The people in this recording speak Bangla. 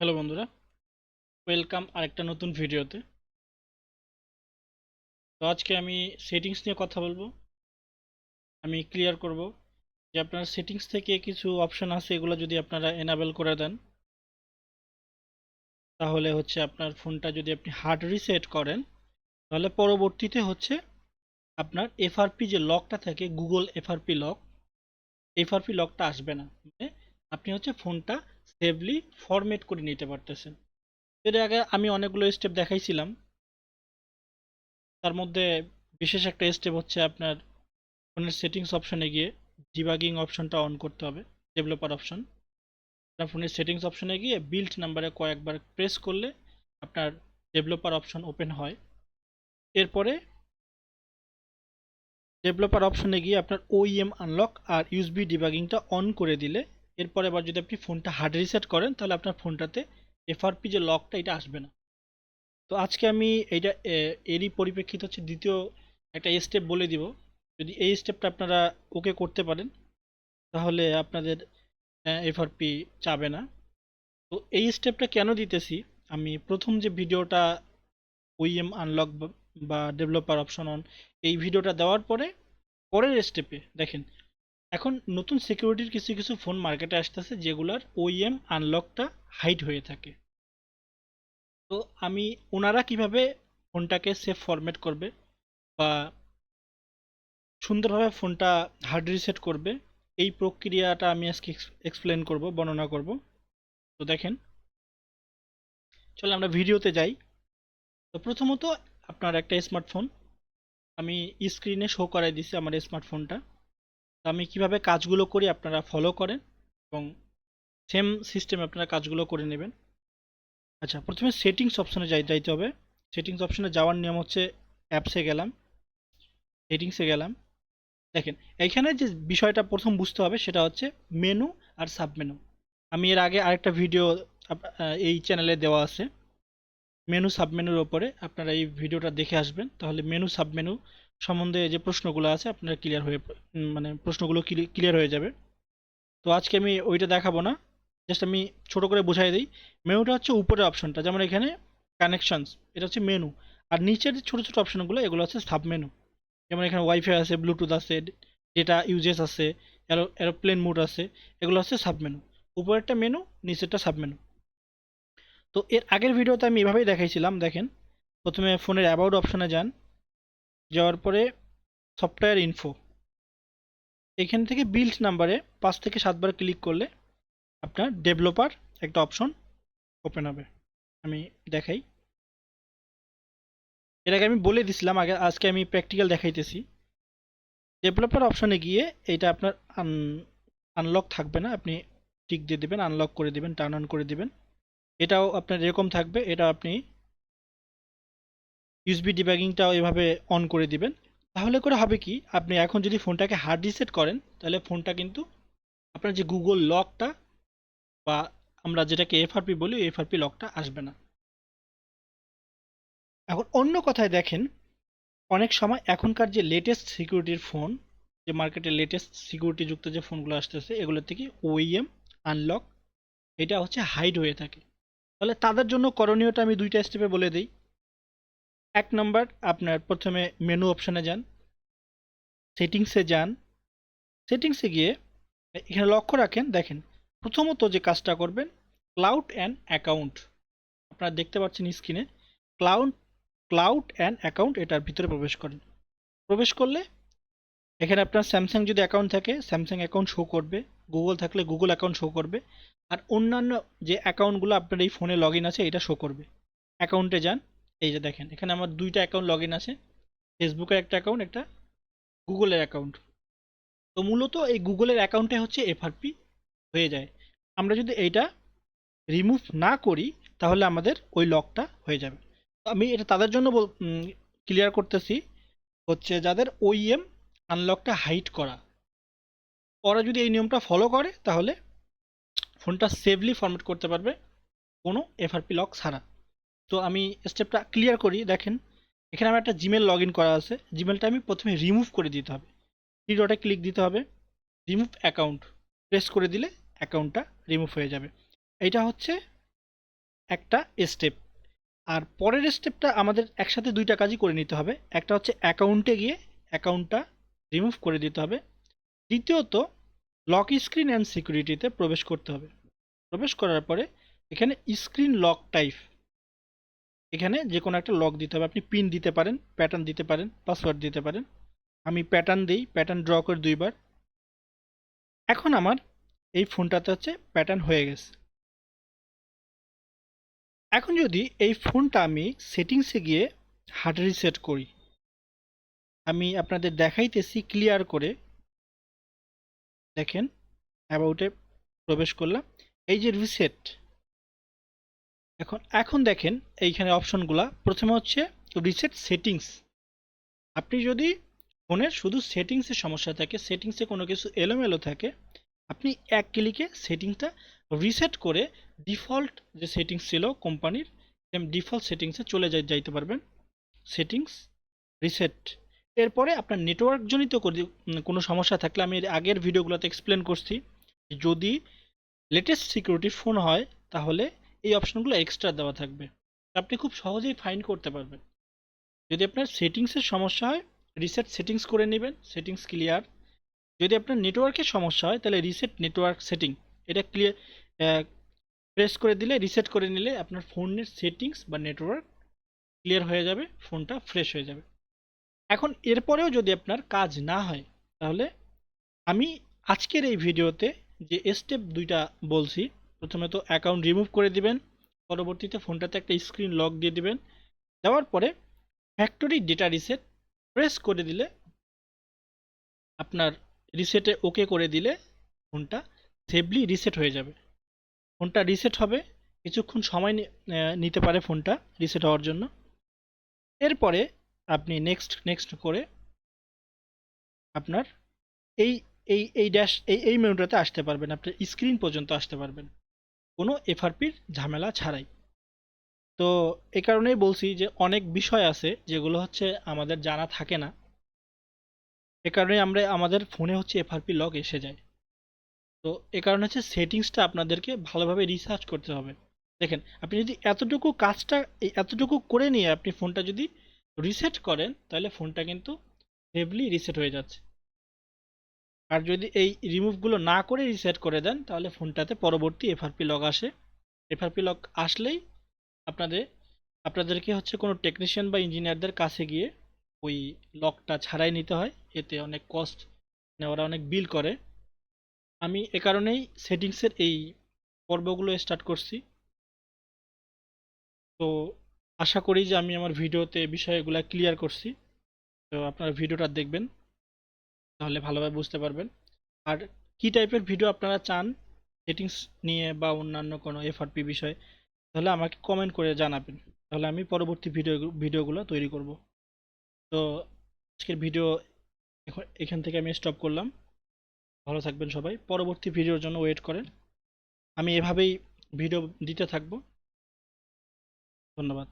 হ্যালো বন্ধুরা, ওয়েলকাম আরেকটা নতুন ভিডিওতে। তো আজকে আমি সেটিংস নিয়ে কথা বলবো। আমি ক্লিয়ার করব যে আপনার সেটিংস থেকে কিছু অপশন আছে, এগুলো যদি আপনারা এনাবেল করে দেন তাহলে হচ্ছে আপনার ফোনটা যদি আপনি হার্ড রিসেট করেন তাহলে পরবর্তীতে হচ্ছে আপনার এফআরপি যে লকটা থাকে, গুগল এফআরপি লকটা আসবে না। মানে আপনি হচ্ছে ফোনটা সেভলি ফরম্যাট করে নিতে পারতেছেন। এর আগে আমি অনেকগুলো স্টেপ দেখাইছিলাম, তার মধ্যে বিশেষ একটা স্টেপ হচ্ছে আপনার ফোনের সেটিংস অপশনে গিয়ে ডিবাগিং অপশনটা অন করতে হবে। ডেভেলপার অপশন, আপনার ফোনের সেটিংস অপশনে গিয়ে বিল্ড নাম্বারে কয়েকবার প্রেস করলে আপনার ডেভেলপার অপশন ওপেন হয়। এরপরে ডেভেলপার অপশনে গিয়ে আপনার ওইএম আনলক আর ইউএসবি ডিবাগিংটা অন করে দিলে এরপরে আবার যদি আপনি ফোনটা হার্ড রিসেট করেন তাহলে আপনার ফোনটাতে এফআরপি যে লকটা এটা আসবে না। তো আজকে আমি এইটা এরই পরিপ্রেক্ষিতে হচ্ছে দ্বিতীয় একটা স্টেপ বলে দিব। যদি এই স্টেপটা আপনারা ওকে করতে পারেন তাহলে আপনাদের এফআরপি চাবে না। তো এই স্টেপটা কেন দিতেছি, আমি প্রথম যে ভিডিওটা ওইএম আনলক বা ডেভেলপার অপশন অন, এই ভিডিওটা দেওয়ার পরে পরের স্টেপে দেখেন এখন নতুন সিকিউরিটির কিছু কিছু ফোন মার্কেটে আসতেছে যেগুলার ওইএম আনলকটা হাইড হয়ে থাকে। তো আমি ওনারা কিভাবে ফোনটাকে সেফ ফরম্যাট করবে বা সুন্দরভাবে ফোনটা হার্ড রিসেট করবে, এই প্রক্রিয়াটা আমি আজকে এক্সপ্লেন করব, বর্ণনা করব। তো দেখেন, চলো আমরা ভিডিওতে যাই। তো প্রথমত আপনার একটা স্মার্টফোন, আমি স্ক্রিনে শো করাই দিছি আমার স্মার্টফোনটা। তো আমি কিভাবে কাজগুলো করি আপনারা ফলো করেন এবং সেম সিস্টেমে আপনারা কাজগুলো করে নেবেন। আচ্ছা, প্রথমে সেটিংস অপশনে যাইতে হবে। সেটিংস অপশনে যাওয়ার নিয়ম হচ্ছে অ্যাপসে গেলাম, সেটিংসে গেলাম। দেখেন এইখানে যে বিষয়টা প্রথম বুঝতে হবে সেটা হচ্ছে মেনু আর সাবমেনু। আমি এর আগে আরেকটা ভিডিও এই চ্যানেলে দেওয়া আছে মেনু সাবমেনুর ওপরে, আপনারা এই ভিডিওটা দেখে আসবেন তাহলে মেনু সাবমেনু সম্বন্ধে যে প্রশ্নগুলো আছে আপনারা ক্লিয়ার হয়ে মানে প্রশ্নগুলো ক্লিয়ার হয়ে যাবে। তো আজকে আমি ওইটা দেখাবো না, জাস্ট আমি ছোট করে বোঝাই দিই। মেনুটা হচ্ছে উপরের অপশনটা, যেমন এখানে কানেকশনস, এটা হচ্ছে মেনু। আর নিচের যে ছোট ছোট অপশনগুলো এগুলো হচ্ছে সাবমেনু। যেমন এখানে ওয়াইফাই আছে, ব্লুটুথ আছে, ডেটা ইউজেস আছে, এরোপ্লেন মোড আছে, এগুলো হচ্ছে সাবমেনু। উপরেরটা মেনু, নিচেরটা সাবমেনু। তো এর আগের ভিডিওতে আমি এভাবেই দেখাইছিলাম। দেখেন প্রথমে ফোনের অ্যাবাউট অপশনে যান, যাওয়ার পরে সফটওয়্যার ইনফো, এখান থেকে বিল্ড নাম্বারে 5 থেকে 7 বার ক্লিক করলে আপনার ডেভেলপার একটা অপশন ওপেন হবে। আমি দেখাই, এর আগে আমি বলে দিছিলাম, আগে আজকে আমি প্র্যাকটিক্যাল দেখাইতেছি। ডেভেলপার অপশনে গিয়ে এইটা আপনার আনলক থাকবে না, আপনি টিক দিয়ে দেবেন, আনলক করে দিবেন, টার্ন অন করে দিবেন। এটাও আপনার এরকম থাকবে, এটা আপনি ইউএসবি ডিবাগিংটাও এভাবে অন করে দিবেন। তাহলে করে হবে কি, আপনি এখন যদি ফোনটাকে হার্ড রিসেট করেন তাহলে ফোনটা কিন্তু আপনার যে গুগল লকটা বা আমরা যেটাকে এফআরপি বলি এফআরপি লকটা আসবে না। এখন অন্য কথায় দেখেন, অনেক সময় এখনকার যে লেটেস্ট সিকিউরিটির ফোন, যে মার্কেটে লেটেস্ট সিকিউরিটি যুক্ত যে ফোনগুলো আসতেছে এগুলোর থেকে ওইএম আনলক এটা হচ্ছে হাইড হয়ে থাকে। তাহলে তাদের জন্য করণীয়টা আমি দুইটা স্টেপে বলে দিই। এক নম্বর, আপনার প্রথমে মেনু অপশনে যান, সেটিংসে যান। সেটিংসে গিয়ে এখানে লক্ষ্য রাখেন, দেখেন প্রথমত যে কাজটা করবেন ক্লাউড অ্যান্ড অ্যাকাউন্ট, আপনারা দেখতে পাচ্ছেন স্ক্রিনে ক্লাউড ক্লাউড অ্যান্ড অ্যাকাউন্ট, এটার ভিতরে প্রবেশ করেন। প্রবেশ করলে এখানে আপনার স্যামসাং যদি অ্যাকাউন্ট থাকে স্যামসাং অ্যাকাউন্ট শো করবে, গুগল থাকলে গুগল অ্যাকাউন্ট শো করবে, আর অন্যান্য যে অ্যাকাউন্টগুলো আপনার এই ফোনে লগ ইন আছে এটা শো করবে। অ্যাকাউন্টে যান, এই যে দেখেন এখানে আমার দুইটা অ্যাকাউন্ট লগ ইন আছে, ফেসবুকের একটা অ্যাকাউন্ট, একটা গুগলের অ্যাকাউন্ট। তো মূলত এই গুগলের অ্যাকাউন্টে হচ্ছে এফআরপি হয়ে যায়। আমরা যদি এইটা রিমুভ না করি তাহলে আমাদের ওই লকটা হয়ে যাবে। তো আমি এটা তাদের জন্য ক্লিয়ার করতেছি, হচ্ছে যাদের ওইএম আনলকটা হাইড করা, ওরা যদি এই নিয়মটা ফলো করে তাহলে ফোনটা সেভলি ফরম্যাট করতে পারবে কোনো এফআরপি লক ছাড়া। তো আমি স্টেপটা ক্লিয়ার করি। দেখেন এখানে আমার একটা জিমেল লগ ইন করা আছে, জিমেলটা আমি প্রথমে রিমুভ করে দিতে হবে। থ্রি ডটে ক্লিক দিতে হবে, রিমুভ অ্যাকাউন্ট প্রেস করে দিলে অ্যাকাউন্টটা রিমুভ হয়ে যাবে। এইটা হচ্ছে একটা স্টেপ। আর পরের স্টেপটা আমাদের একসাথে দুইটা কাজই করে নিতে হবে। একটা হচ্ছে অ্যাকাউন্টে গিয়ে অ্যাকাউন্টটা রিমুভ করে দিতে হবে। দ্বিতীয়ত লক স্ক্রিন অ্যান্ড সিকিউরিটিতে প্রবেশ করতে হবে। প্রবেশ করার পরে এখানে স্ক্রিন লক টাইপ, এখানে যে কোনো একটা লক দিতে হবে। আপনি পিন দিতে পারেন, প্যাটার্ন দিতে পারেন, পাসওয়ার্ড দিতে পারেন। আমি প্যাটার্ন দিই, প্যাটার্ন ড্র করে 2 বার। এখন আমার এই ফোনটাতে হচ্ছে প্যাটার্ন হয়ে গেছে। এখন যদি এই ফোনটা আমি সেটিংসে গিয়ে হার্ড রিসেট করি, আমি আপনাদের দেখাইতেছি ক্লিয়ার করে। দেখেন, অ্যাবাউটে প্রবেশ করলাম, এই যে রিসেট। এখন দেখেন এইখানে অপশনগুলা, প্রথমে হচ্ছে রিসেট সেটিংস। আপনি যদি ফোনের শুধু সেটিংসের সমস্যা থাকে, সেটিংসে কোনো কিছু এলোমেলো থাকে, আপনি এক ক্লিকে সেটিংসটা রিসেট করে ডিফল্ট যে সেটিংস ছিল কোম্পানির, ডিফল্ট সেটিংসে চলে যাইতে পারবেন। Settings, reset. এরপরে আপনার নেটওয়ার্ক জনিত কোনো সমস্যা থাকলে, আমি এর আগের ভিডিওগুলোতে এক্সপ্লেন করছি, যদি লেটেস্ট সিকিউরিটির ফোন হয় তাহলে এই অপশনগুলো এক্সট্রা দেওয়া থাকবে, আপনি খুব সহজেই ফাইন্ড করতে পারবেন। যদি আপনার সেটিংসের সমস্যা হয়, রিসেট সেটিংস করে নেবেন, সেটিংস ক্লিয়ার। যদি আপনার নেটওয়ার্কের সমস্যা হয় তাহলে রিসেট নেটওয়ার্ক সেটিং, এটা ক্লিয়ার প্রেস করে দিলে, রিসেট করে নিলে আপনার ফোনের সেটিংস বা নেটওয়ার্ক ক্লিয়ার হয়ে যাবে, ফোনটা ফ্রেশ হয়ে যাবে। এখন এরপরেও যদি আপনার কাজ না হয়, তাহলে আমি আজকের এই ভিডিওতে যে স্টেপ 2টা বলছি, প্রথমে তো অ্যাকাউন্ট রিমুভ করে দিবেন, পরবর্তীতে ফোনটাতে একটা স্ক্রিন লক দিয়ে দিবেন। দেওয়ার পরে ফ্যাক্টরি ডেটা রিসেট প্রেস করে দিলে, আপনার রিসেটে ওকে করে দিলে ফোনটা সেফলি রিসেট হয়ে যাবে। ফোনটা রিসেট হবে, কিছুক্ষণ সময় নিতে পারে ফোনটা রিসেট হওয়ার জন্য। এরপরে আপনি নেক্সট নেক্সট করে আপনার এই এই মেনুটাতে আসতে পারবেন, আপনার স্ক্রিন পর্যন্ত আসতে পারবেন কোনো এফআরপির ঝামেলা ছাড়াই। তো এই কারণেই বলছি যে অনেক বিষয় আছে যেগুলো হচ্ছে আমাদের জানা থাকে না, এ কারণে আমাদের ফোনে হচ্ছে এফআরপি লক এসে যায়। তো এ কারণে হচ্ছে সেটিংসটা আপনাদেরকে ভালোভাবে রিসার্চ করতে হবে। দেখেন, আপনি যদি এতটুকু করে নিয়ে আপনি ফোনটা যদি রিসেট করেন, তাহলে ফোনটা কিন্তু সেফলি রিসেট হয়ে যাচ্ছে। আর যদি এই রিমুভগুলো না করে রিসেট করে দেন, তাহলে ফোনটাতে পরবর্তী এফআরপি লক আসে। এফআরপি লক আসলেই আপনাদেরকে হচ্ছে কোনো টেকনিশিয়ান বা ইঞ্জিনিয়ারদের কাছে গিয়ে ওই লকটা ছাড়াই নিতে হয়, এতে অনেক কস্ট, মানে ওরা অনেক বিল করে। আমি এ কারণেই সেটিংসের এই পর্বগুলো স্টার্ট করছি। তো আশা করি যে আমি আমার ভিডিওতে বিষয়গুলো ক্লিয়ার করছি। তো আপনারা ভিডিওটা দেখবেন, তাহলে ভালোভাবে বুঝতে পারবেন। আর কি টাইপের ভিডিও আপনারা চান সেটিংস নিয়ে বা অন্যান্য কোনো এফআরপি বিষয়, তাহলে আমাকে কমেন্ট করে জানাবেন, তাহলে আমি পরবর্তী ভিডিওগুলো তৈরি করব। তো আজকের ভিডিও এখান থেকে আমি স্টপ করলাম। ভালো থাকবেন সবাই, পরবর্তী ভিডিওর জন্য ওয়েট করেন, আমি এভাবেই ভিডিও দিতে থাকবো। ধন্যবাদ।